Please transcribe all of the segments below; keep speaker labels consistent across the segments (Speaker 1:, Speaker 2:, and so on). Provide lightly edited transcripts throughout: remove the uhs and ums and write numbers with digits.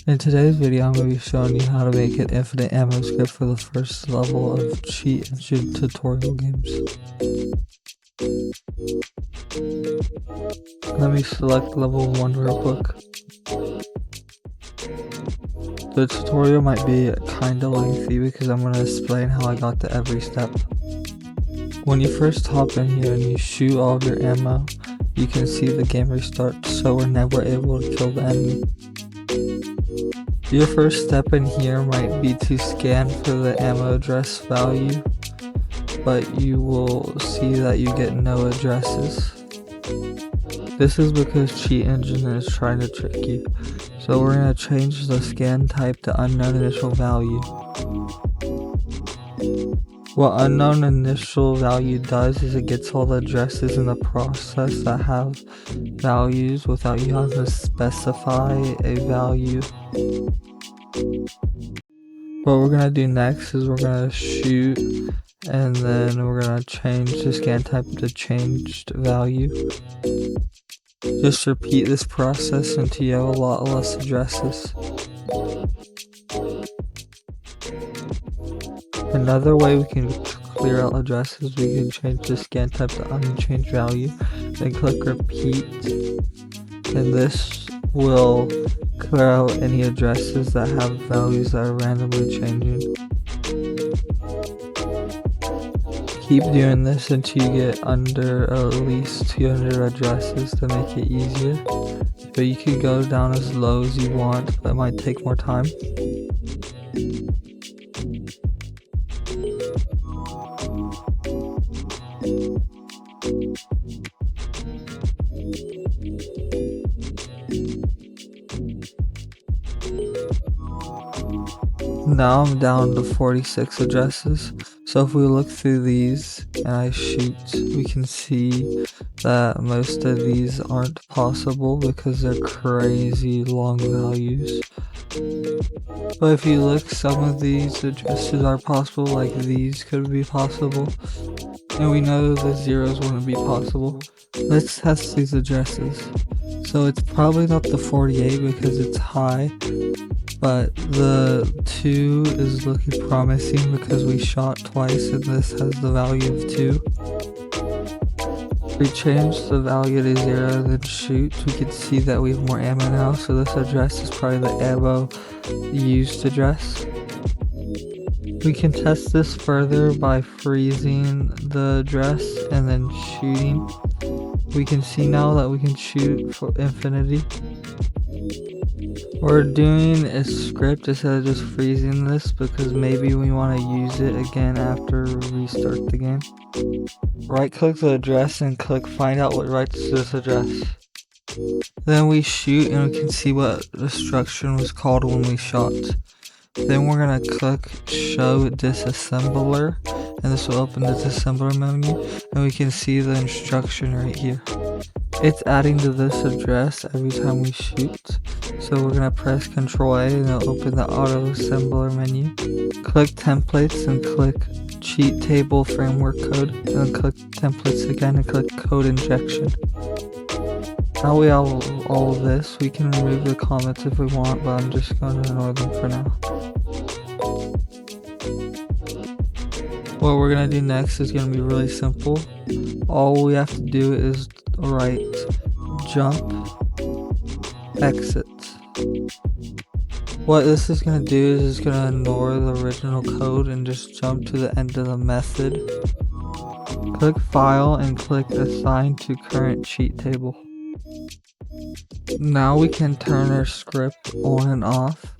Speaker 1: In today's video, I'm going to be showing you how to make an infinite ammo script for the first level of cheat engine tutorial games. Let me select level 1 real quick. The tutorial might be kinda lengthy because I'm going to explain how I got to every step. When you first hop in here and you shoot all of your ammo, you can see the game restart, so we're never able to kill the enemy. Your first step in here might be to scan for the ammo address value, but you will see that you get no addresses. This is because Cheat Engine is trying to trick you. So we're going to change the scan type to unknown initial value. What unknown initial value does is it gets all the addresses in the process that have values without you having to specify a value. What we're going to do next is we're going to shoot, and then we're going to change the scan type to changed value. Just repeat this process until you have a lot less addresses. Another way we can clear out addresses, we can change the scan type to unchanged value, then click repeat, and this will clear out any addresses that have values that are randomly changing. Keep doing this until you get under at least 200 addresses to make it easier, but you can go down as low as you want, but it might take more time. Now I'm down to 46 addresses, so if we look through these and I shoot, we can see that most of these aren't possible because they're crazy long values. But if you look, some of these addresses are possible, like these could be possible, and we know the zeros wouldn't be possible. Let's test these addresses. So it's probably not the 48 because it's high, but the 2 is looking promising because we shot twice and this has the value of 2. If we change the value to 0 and then shoot, we can see that we have more ammo now, so this address is probably the ammo used address. We can test this further by freezing the address and then shooting. We can see now that we can shoot for infinity. We're doing a script instead of just freezing this because maybe we want to use it again after we restart the game. Right click the address and click find out what writes to this address. Then we shoot and we can see what instruction was called when we shot. Then we're going to click show disassembler, and this will open the disassembler menu, and we can see the instruction right here. It's adding to this address every time we shoot, so we're going to press Ctrl A and it'll open the auto assembler menu. Click templates and click cheat table framework code, and then click templates again and click code injection. Now we have all of this. We can remove the comments if we want, but I'm just going to ignore them for now. What we're going to do next is going to be really simple. All we have to do is write jump exit. What this is going to do is it's going to ignore the original code and just jump to the end of the method. Click file and click assign to current cheat table. Now we can turn our script on and off.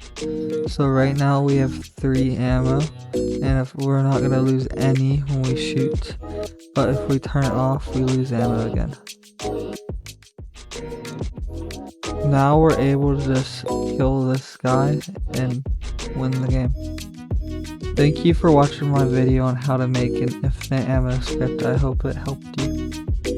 Speaker 1: So right now we have 3 ammo, and if we're not going to lose any when we shoot, but if we turn it off we lose ammo again. Now we're able to just kill this guy and win the game. Thank you for watching my video on how to make an infinite ammo script. I hope it helped you.